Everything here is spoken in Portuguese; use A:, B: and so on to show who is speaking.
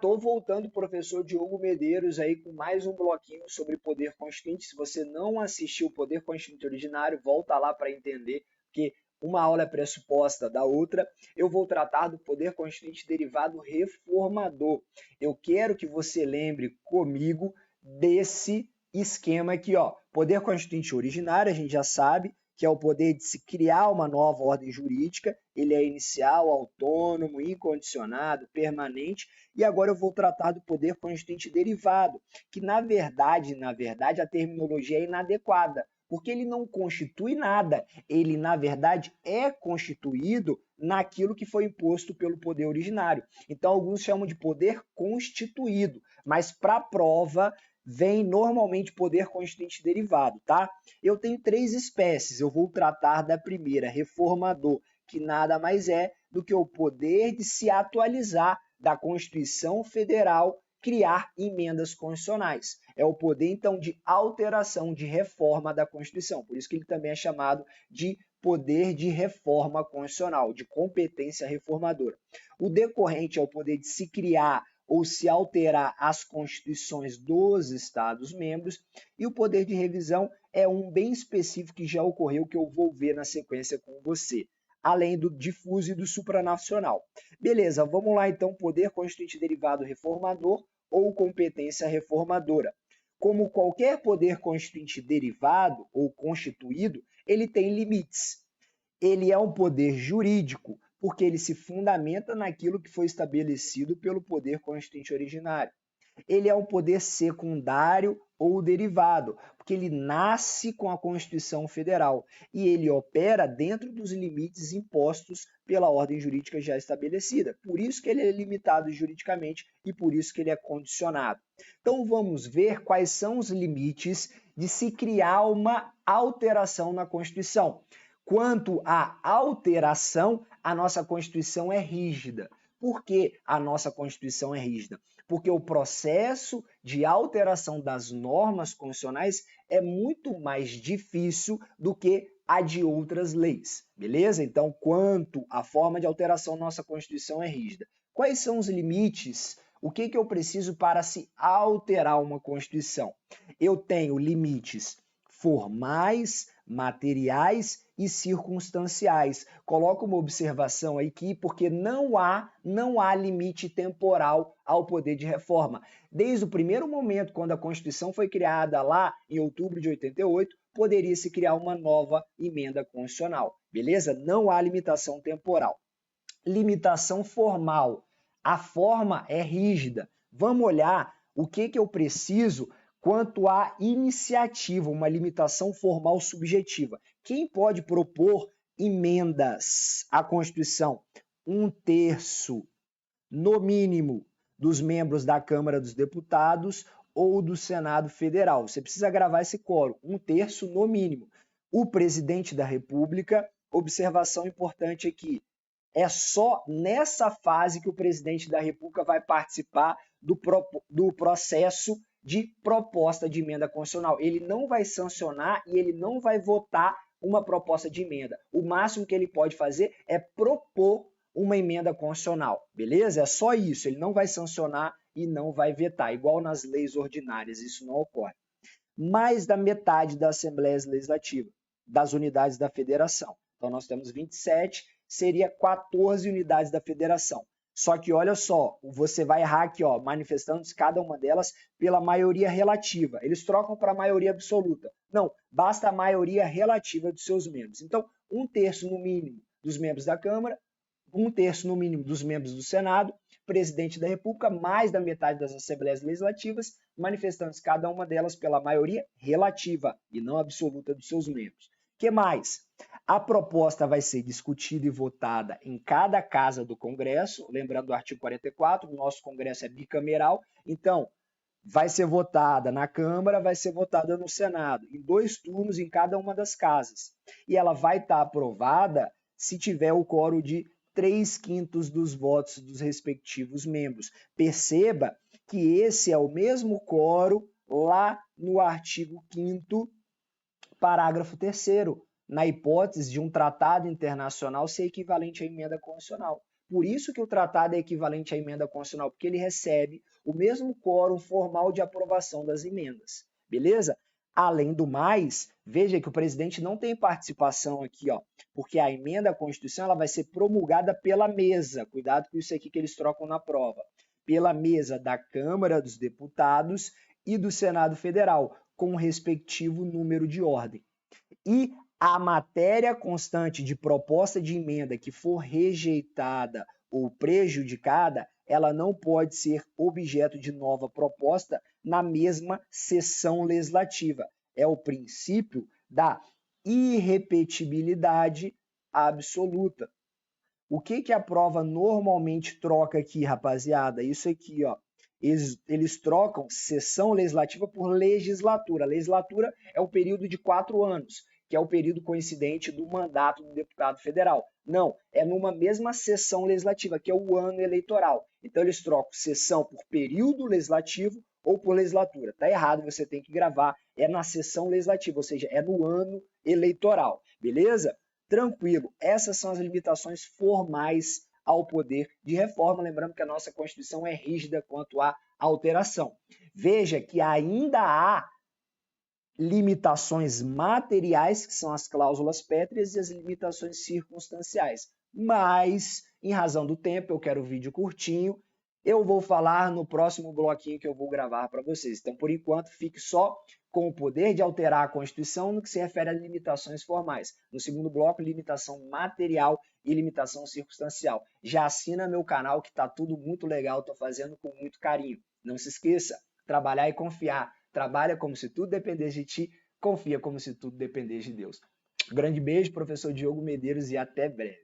A: tô voltando, professor Diogo Medeiros, aí com mais um bloquinho sobre poder constituinte. Se você não assistiu o Poder Constituinte Originário, volta lá para entender, porque uma aula é pressuposta da outra. Eu vou tratar do poder constituinte derivado reformador. Eu quero que você lembre comigo desse esquema aqui, ó. Poder constituinte originário, a gente já sabe que é o poder de se criar uma nova ordem jurídica. Ele é inicial, autônomo, incondicionado, permanente. E agora eu vou tratar do poder constituinte derivado, que na verdade, a terminologia é inadequada, porque ele não constitui nada. Ele, na verdade, é constituído naquilo que foi imposto pelo poder originário. Então, alguns chamam de poder constituído, mas para a prova vem normalmente poder constituinte derivado, tá? Eu tenho três espécies, eu vou tratar da primeira, reformador, que nada mais é do que o poder de se atualizar da Constituição Federal, criar emendas constitucionais. É o poder, então, de alteração, de reforma da Constituição. Por isso que ele também é chamado de poder de reforma constitucional, de competência reformadora. O decorrente é o poder de se criar ou se alterar as constituições dos Estados-membros, e o poder de revisão é um bem específico que já ocorreu, que eu vou ver na sequência com você, além do difuso e do supranacional. Beleza, vamos lá então, poder constituinte derivado reformador ou competência reformadora. Como qualquer poder constituinte derivado ou constituído, ele tem limites. Ele é um poder jurídico, porque ele se fundamenta naquilo que foi estabelecido pelo poder constituinte originário. Ele é um poder secundário ou derivado, porque ele nasce com a Constituição Federal e ele opera dentro dos limites impostos pela ordem jurídica já estabelecida. Por isso que ele é limitado juridicamente e por isso que ele é condicionado. Então vamos ver quais são os limites de se criar uma alteração na Constituição. Quanto à alteração, a nossa Constituição é rígida. Por que a nossa Constituição é rígida? Porque o processo de alteração das normas constitucionais é muito mais difícil do que a de outras leis, beleza? Então, quanto à forma de alteração, nossa Constituição é rígida. Quais são os limites? O que eu preciso para se alterar uma Constituição? Eu tenho limites formais, materiais e circunstanciais. Coloco uma observação aqui porque não há limite temporal ao poder de reforma. Desde o primeiro momento, quando a Constituição foi criada lá em outubro de 88, poderia se criar uma nova emenda constitucional, beleza? Não há limitação temporal. Limitação formal. A forma é rígida. Vamos olhar o que eu preciso quanto à iniciativa, uma limitação formal subjetiva. Quem pode propor emendas à Constituição? 1/3, no mínimo, dos membros da Câmara dos Deputados ou do Senado Federal. Você precisa gravar esse quórum, 1/3 no mínimo. O presidente da República, observação importante aqui, é só nessa fase que o presidente da República vai participar do processo de proposta de emenda constitucional. Ele não vai sancionar e ele não vai votar uma proposta de emenda. O máximo que ele pode fazer é propor uma emenda constitucional, beleza? É só isso, ele não vai sancionar e não vai vetar, igual nas leis ordinárias, isso não ocorre. Mais da metade da Assembleia Legislativa, das unidades da federação. Então nós temos 27, seria 14 unidades da federação. Só que olha só, você vai errar aqui, ó, manifestando-se cada uma delas pela maioria relativa. Eles trocam para a maioria absoluta. Não, basta a maioria relativa dos seus membros. Então, 1/3 no mínimo dos membros da Câmara, 1/3 no mínimo dos membros do Senado, presidente da República, mais da metade das Assembleias Legislativas, manifestando-se cada uma delas pela maioria relativa e não absoluta dos seus membros. O que mais? A proposta vai ser discutida e votada em cada casa do Congresso, lembrando do artigo 44, o nosso Congresso é bicameral, então vai ser votada na Câmara, vai ser votada no Senado, em 2 turnos em cada uma das casas. E ela vai estar aprovada se tiver o quórum de 3/5 dos votos dos respectivos membros. Perceba que esse é o mesmo quórum lá no artigo 5º, parágrafo 3º, na hipótese de um tratado internacional ser equivalente à emenda constitucional. Por isso que o tratado é equivalente à emenda constitucional, porque ele recebe o mesmo quórum formal de aprovação das emendas. Beleza? Além do mais, veja que o presidente não tem participação aqui, ó, porque a emenda à Constituição ela vai ser promulgada pela mesa. Cuidado com isso aqui que eles trocam na prova. Pela mesa da Câmara dos Deputados e do Senado Federal, com o respectivo número de ordem. E a matéria constante de proposta de emenda que for rejeitada ou prejudicada, ela não pode ser objeto de nova proposta na mesma sessão legislativa. É o princípio da irrepetibilidade absoluta. O que a prova normalmente troca aqui, rapaziada? Isso aqui, ó. Eles trocam sessão legislativa por legislatura. A legislatura é o período de 4 anos, que é o período coincidente do mandato do deputado federal. Não, é numa mesma sessão legislativa, que é o ano eleitoral. Então, eles trocam sessão por período legislativo ou por legislatura. Tá errado, você tem que gravar. É na sessão legislativa, ou seja, é no ano eleitoral. Beleza? Tranquilo. Essas são as limitações formais ao poder de reforma. Lembrando que a nossa Constituição é rígida quanto à alteração. Veja que ainda há limitações materiais, que são as cláusulas pétreas, e as limitações circunstanciais. Mas, em razão do tempo, eu quero um vídeo curtinho, eu vou falar no próximo bloquinho que eu vou gravar para vocês. Então, por enquanto, fique só com o poder de alterar a Constituição no que se refere a limitações formais. No segundo bloco, limitação material e limitação circunstancial. Já assina meu canal que está tudo muito legal, estou fazendo com muito carinho. Não se esqueça, trabalhar e confiar. Trabalha como se tudo dependesse de ti, confia como se tudo dependesse de Deus. Grande beijo, professor Diogo Medeiros, e até breve.